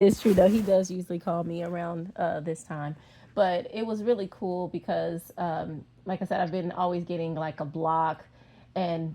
It's true though. He does usually call me around this time, but it was really cool because, like I said, I've been always getting like a block, and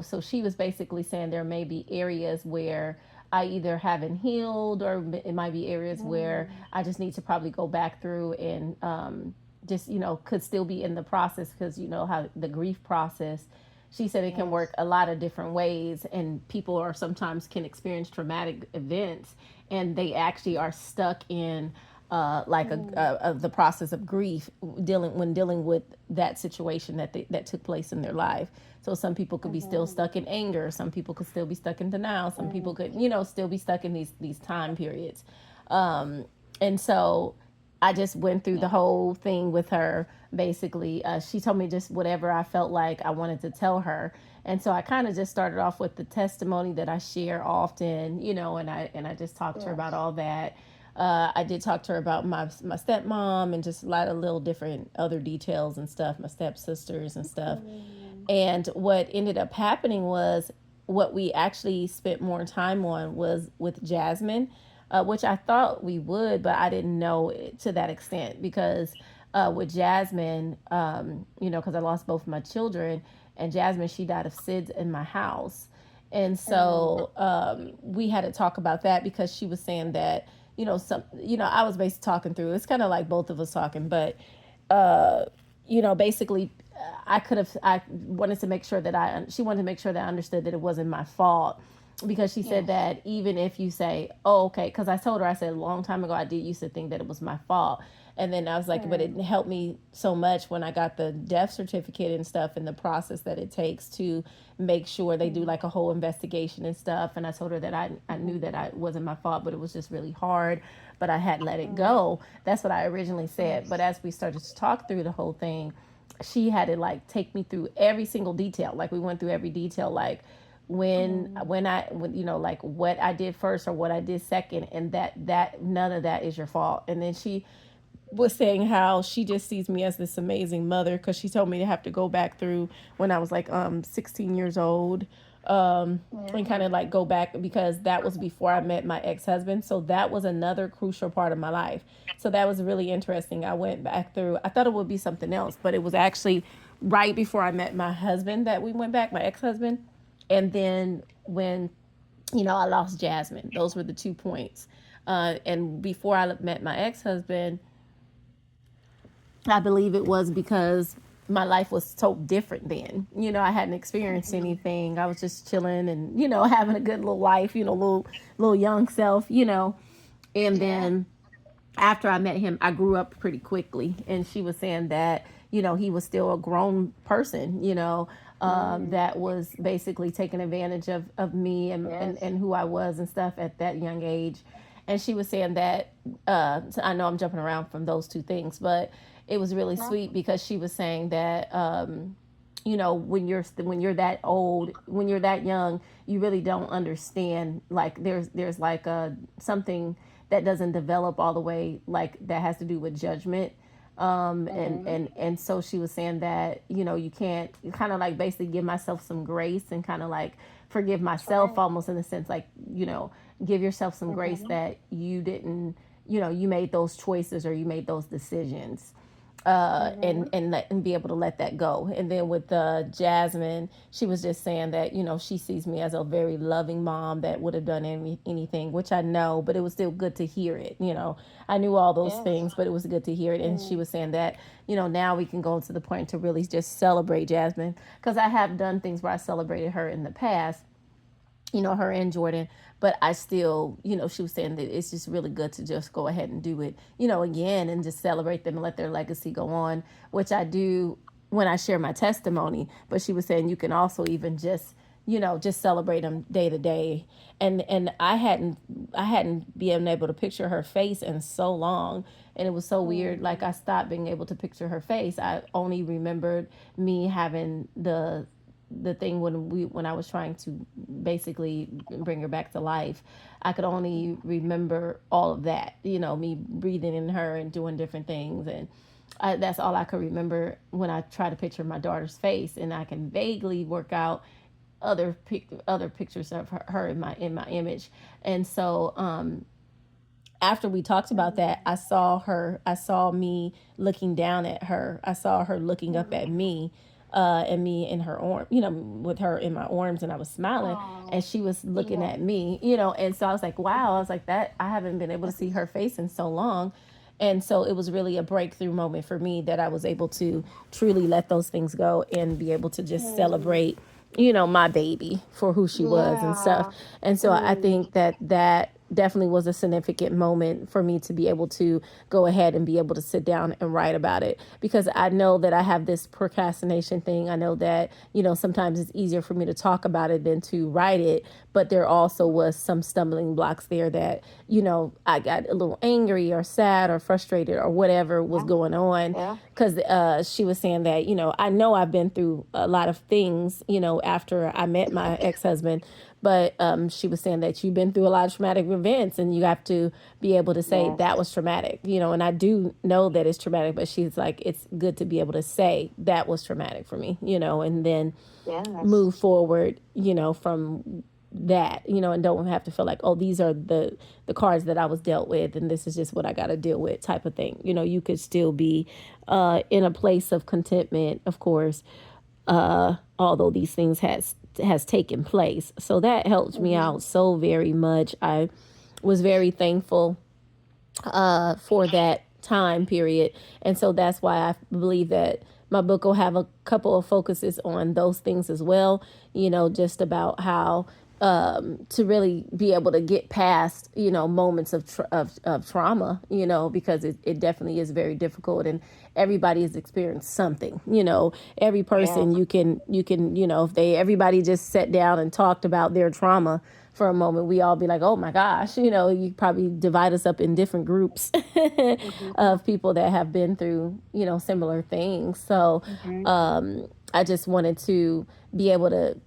so she was basically saying there may be areas where I either haven't healed, or it might be areas where Mm, I just need to probably go back through and just could still be in the process, because how the grief process, she said it can yes. work a lot of different ways, and people are sometimes can experience traumatic events, and they actually are stuck in like Mm, the process of grief, dealing with that situation that took place in their life. So some people could be still mm-hmm, stuck in anger, some people could still be stuck in denial, some people mm, could still be stuck in these time periods. And so I just went through the yeah. whole thing with her. Basically, she told me just whatever I felt like I wanted to tell her, and so I kind of just started off with the testimony that I share often, and I just talked to her about Yes. all that. I did talk to her about my stepmom and just a lot of little different other details and stuff, my stepsisters and stuff. Mm, And what ended up happening was, what we actually spent more time on was with Jasmine, which I thought we would, but I didn't know it to that extent, because with Jasmine, because I lost both of my children, and Jasmine, she died of SIDS in my house. And mm, so we had to talk about that, because she was saying that, I was basically talking through, it's kind of like both of us talking, but basically, I wanted to make sure that she wanted to make sure that I understood that it wasn't my fault, because she said yes. that even if you say, oh, okay, because I told her, I said a long time ago I did used to think that it was my fault. And then I was like, but it Mm, helped me so much when I got the death certificate and stuff, and the process that it takes to make sure they do mm, like a whole investigation and stuff. And I told her that I knew mm, that it wasn't my fault, but it was just really hard, but I had let it mm, go. That's what I originally said. But yes. as we started to talk through the whole thing, she had to like take me through every single detail. Like we went through every detail, like Mm, when like what I did first or what I did second, and that none of that is your fault. And then she was saying how she just sees me as this amazing mother, because she told me to have to go back through when I was like 16 years old, and yeah. kind of like go back, because that was before I met my ex-husband. So that was another crucial part of my life. So that was really interesting. I went back through, I thought it would be something else, but it was actually right before I met my husband that we went back, my ex-husband. And then when I lost Jasmine, those were the 2 points. And before I met my ex-husband, I believe it was because my life was so different then. I hadn't experienced Mm, anything. I was just chilling and, having a good little life, little young self, And yeah. then after I met him, I grew up pretty quickly. And she was saying that, he was still a grown person, Mm, that was basically taking advantage of me, yes. and who I was and stuff at that young age. And she was saying that, so I know I'm jumping around from those two things, but it was really No. sweet, because she was saying that, when you're that old, when you're that young, you really don't understand, like there's like a something that doesn't develop all the way, like that has to do with judgment. And Mm-hmm. and so she was saying that, you can't, kind of like basically give myself some grace, and kind of like forgive That's myself, right. almost in a sense, like, give yourself some grace Mm-hmm. that you didn't, you made those choices, or you made those decisions, Mm-hmm. and be able to let that go. And then with Jasmine, she was just saying that, she sees me as a very loving mom that would have done anything, which I know, but it was still good to hear it. I knew all those Yes. things, but it was good to hear it. And she Mm, was saying that, now we can go to the point to really just celebrate Jasmine, because I have done things where I celebrated her in the past, her and Jordan. But I still, she was saying that it's just really good to just go ahead and do it, again, and just celebrate them and let their legacy go on, which I do when I share my testimony. But she was saying you can also even just celebrate them day to day. And I hadn't been able to picture her face in so long, and it was so weird. Like, mm, I stopped being able to picture her face. I only remembered me having the thing when I was trying to basically bring her back to life. I could only remember all of that, me breathing in her and doing different things, and that's all I could remember when I try to picture my daughter's face. And I can vaguely work out other pictures of her in my image. And so after we talked about that, I saw me looking down at her. I saw her looking up at me, and me in her arm, with her in my arms, and I was smiling, and Oh, she was looking yeah. at me, and so I was like, wow, I was like, that I haven't been able to see her face in so long. And so it was really a breakthrough moment for me that I was able to truly let those things go and be able to just Mm, celebrate, my baby for who she was and stuff. yeah. And so I Mm, think that definitely was a significant moment for me to be able to go ahead and be able to sit down and write about it, because I know that I have this procrastination thing. I know that, sometimes it's easier for me to talk about it than to write it, but there also was some stumbling blocks there that, I got a little angry or sad or frustrated or whatever was yeah. going on, Yeah. because she was saying that, I know I've been through a lot of things, after I met my ex-husband, but she was saying that you've been through a lot of traumatic events, and you have to be able to say Yes. that was traumatic, and I do know that it's traumatic, but she's like, it's good to be able to say that was traumatic for me, and then Yes. move forward, from that, and don't have to feel like, oh, these are the cards that I was dealt with, and this is just what I got to deal with, type of thing. You could still be in a place of contentment, of course, although these things has taken place. So that helped me Mm-hmm. out so very much. I was very thankful for that time period. And so that's why I believe that my book will have a couple of focuses on those things as well, just about how to really be able to get past, moments of trauma, because it definitely is very difficult, and everybody has experienced something, every Yeah. person you can, if everybody just sat down and talked about their trauma for a moment, we all be like, oh my gosh, you probably divide us up in different groups Mm-hmm. of people that have been through, similar things. So Mm-hmm. I just wanted to be able to,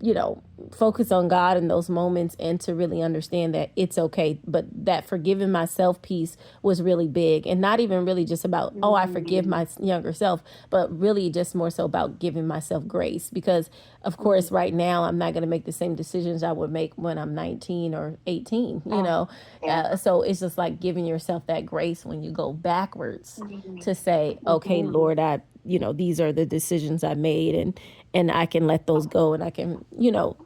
you know, focus on God in those moments, and to really understand that it's okay. But that forgiving myself piece was really big, and not even really just about, oh, I forgive Mm-hmm. my younger self, but really just more so about giving myself grace. Because, of course, right now I'm not going to make the same decisions I would make when I'm 19 or 18, Oh, yeah. So it's just like giving yourself that grace when you go backwards, Mm-hmm. to say, okay, Mm-hmm. Lord, these are the decisions I made, and I can let those go, and I can,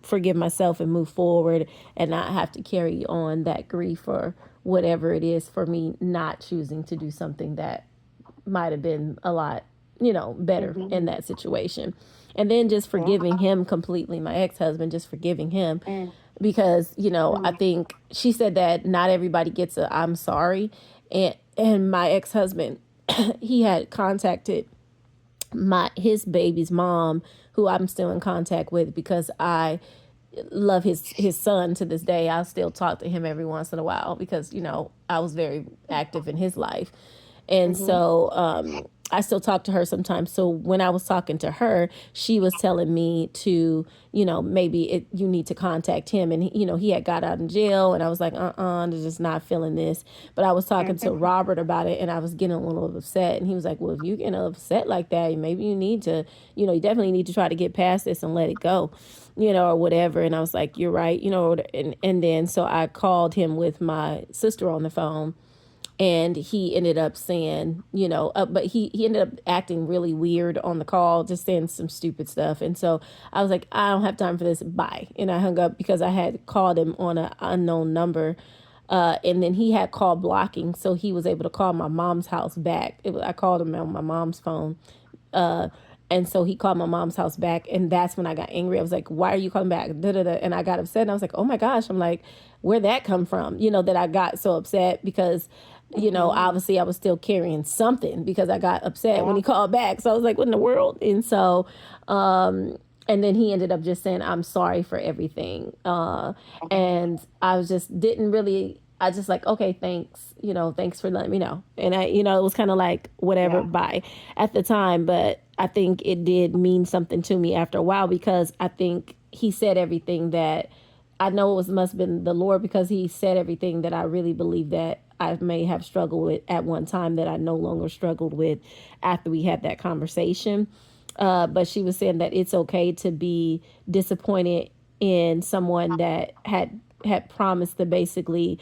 forgive myself and move forward, and not have to carry on that grief or whatever it is for me not choosing to do something that might have been a lot, better Mm-hmm. in that situation. And then just Yeah. forgiving him completely, my ex-husband, just forgiving him, Mm. because, I Mm. think she said that not everybody gets a I'm sorry. And my ex-husband, he had contacted his baby's mom, who I'm still in contact with, because I love his son to this day. I still talk to him every once in a while, because I was very active in his life, and Mm-hmm. so I still talk to her sometimes. So when I was talking to her, she was telling me to, maybe you need to contact him. And, he had got out of jail. And I was like, I'm just not feeling this. But I was talking to Mm-hmm. Robert about it, and I was getting a little upset. And he was like, well, if you get upset like that, maybe you need to, you definitely need to try to get past this and let it go, or whatever. And I was like, you're right, and then so I called him with my sister on the phone, and he ended up saying, but he ended up acting really weird on the call, just saying some stupid stuff. And so I was like, I don't have time for this, bye. And I hung up, because I had called him on an unknown number, and then he had call blocking, so he was able to call my mom's house back. I called him on my mom's phone, uh, and so he called my mom's house back, and that's when I got angry. I was like, "Why are you calling back?" Da, da, da. And I got upset, and I was like, "Oh my gosh!" I'm like, "Where'd that come from?" That I got so upset, because, Mm-hmm. obviously I was still carrying something, because I got upset when Yeah. he called back. So I was like, "What in the world?" And so, and then he ended up just saying, I'm sorry for everything. And I was just didn't really, I just like, okay, thanks, thanks for letting me know. And it was kind of like, whatever, Yeah. bye at the time. But I think it did mean something to me after a while, because I think he said everything that I know it must have been the Lord, because he said everything that I really believe that I may have struggled with at one time, that I no longer struggled with after we had that conversation. But she was saying that it's okay to be disappointed in someone that had promised to basically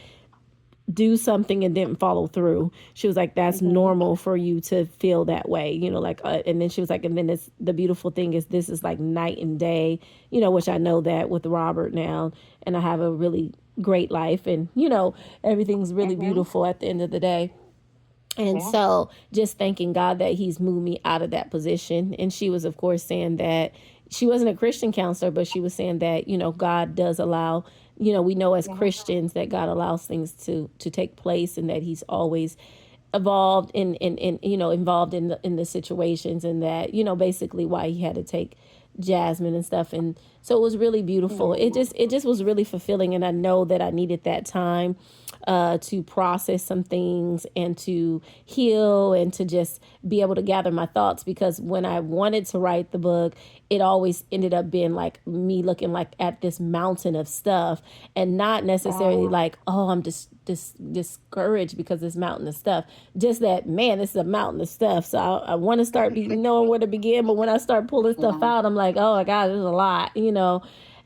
do something and didn't follow through. She was like, that's normal for you to feel that way, like, and then she was like, and then it's the beautiful thing is this is like night and day, which I know that with Robert now, and I have a really great life, and everything's really beautiful at the end of the day. And Yeah. so just thanking God that he's moved me out of that position. And she was, of course, saying that she wasn't a Christian counselor, but she was saying that, God does allow, we know as Yeah. Christians that God allows things to take place, and that he's always involved involved in the situations, and that, basically why he had to take Jasmine and stuff. And so it was really beautiful. It just was really fulfilling. And I know that I needed that time to process some things and to heal and to just be able to gather my thoughts, because when I wanted to write the book, it always ended up being like me looking like at this mountain of stuff, and not necessarily like, oh, I'm just discouraged because this mountain of stuff. Just that, man, this is a mountain of stuff. So I want to start knowing where to begin. But when I start pulling stuff Yeah. out, I'm like, oh my God, there's a lot.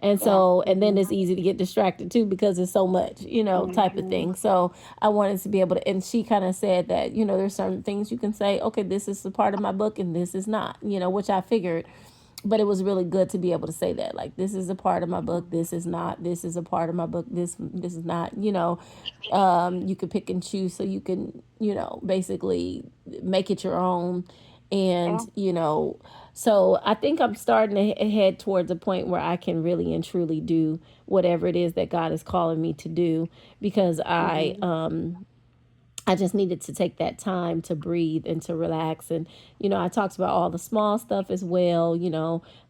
And Yeah. so, and then it's easy to get distracted too, because it's so much, type of thing. So I wanted to be able to, and she kind of said that, there's certain things you can say, okay, this is a part of my book and this is not, which I figured. But it was really good to be able to say that, like, this is a part of my book, this is not, this is a part of my book, this is not, you can pick and choose, so you can, basically make it your own. And Yeah. so I think I'm starting to head towards a point where I can really and truly do whatever it is that God is calling me to do, because I just needed to take that time to breathe and to relax. And, I talked about all the small stuff as well,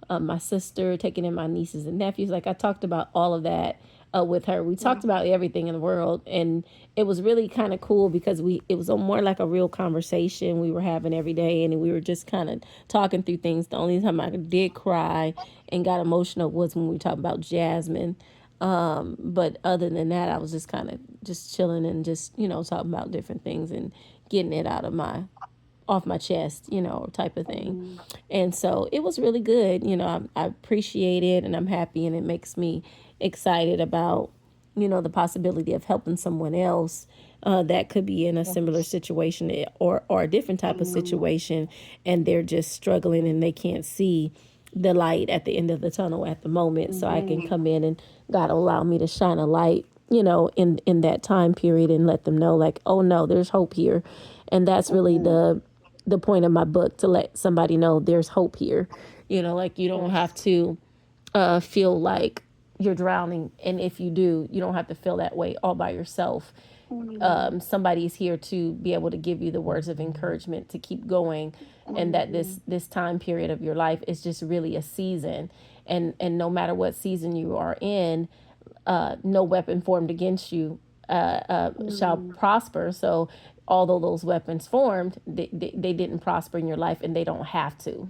my sister, taking in my nieces and nephews. Like, I talked about all of that with her. We Yeah. talked about everything in the world. And it was really kind of cool, because it was more like a real conversation we were having every day. And we were just kind of talking through things. The only time I did cry and got emotional was when we talked about Jasmine. But other than that, I was just kind of just chilling and just, talking about different things and getting it out of off my chest, type of thing. And so it was really good. I appreciate it, and I'm happy, and it makes me excited about, the possibility of helping someone else that could be in a similar situation, or a different type of situation, and they're just struggling and they can't see the light at the end of the tunnel at the moment. So I can come in, and God allow me to shine a light, in that time period, and let them know, like, oh no, there's hope here. And that's really the point of my book, to let somebody know there's hope here. Like, you don't have to feel like you're drowning, and if you do, you don't have to feel that way all by yourself. Somebody's here to be able to give you the words of encouragement to keep going, and that this time period of your life is just really a season, and no matter what season you are in, no weapon formed against you shall prosper. So although those weapons formed, they didn't prosper in your life, and they don't have to,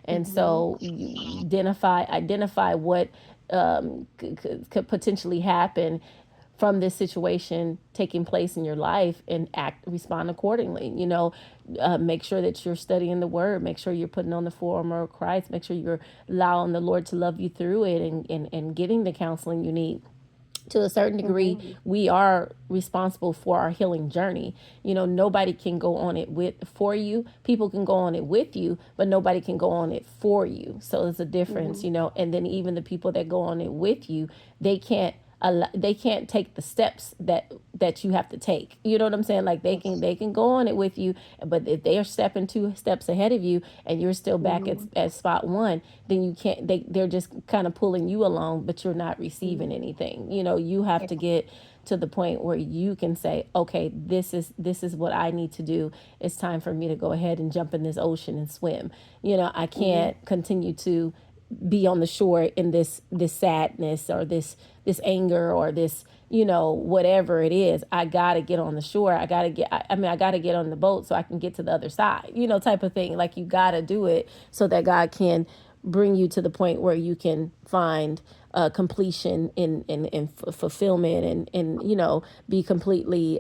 and so you identify what could potentially happen from this situation taking place in your life, and respond accordingly. Make sure that you're studying the word, make sure you're putting on the full armor of Christ, make sure you're allowing the Lord to love you through it, and getting the counseling you need. To a certain degree, we are responsible for our healing journey. Nobody can go on it for you. People can go on it with you, but nobody can go on it for you. So there's a difference, and then even the people that go on it with you, they can't take the steps that you have to take. You know what I'm saying? Like, they can go on it with you, but if they are stepping 2 steps ahead of you, and you're still back at spot one, then you can't. They're just kind of pulling you along, but you're not receiving anything. You have to get to the point where you can say, okay, this is what I need to do. It's time for me to go ahead and jump in this ocean and swim. I can't continue to be on the shore in this sadness, or this anger, or this, whatever it is. I gotta get on the shore. I gotta get, I gotta get on the boat so I can get to the other side, type of thing. Like, you gotta do it so that God can bring you to the point where you can find completion in fulfillment, and be completely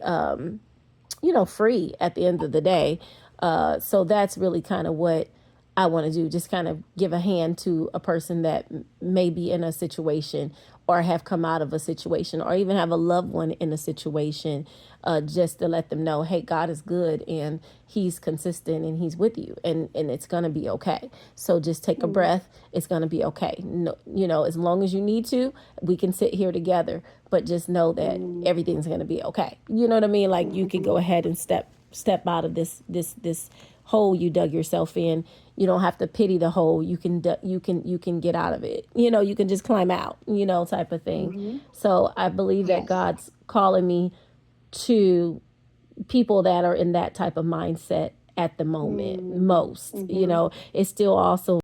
free at the end of the day. So that's really kind of what I want to do. Just kind of give a hand to a person that may be in a situation, or have come out of a situation, or even have a loved one in a situation, just to let them know, hey, God is good and he's consistent and he's with you, and it's going to be okay. So just take a breath. It's going to be okay. No, as long as you need to, we can sit here together, but just know that everything's going to be okay. You know what I mean? Like, you could go ahead and step out of this hole you dug yourself in. You don't have to pity the hole. You can get out of it. You can just climb out, type of thing. So I believe that God's calling me to people that are in that type of mindset at the moment most. It's still also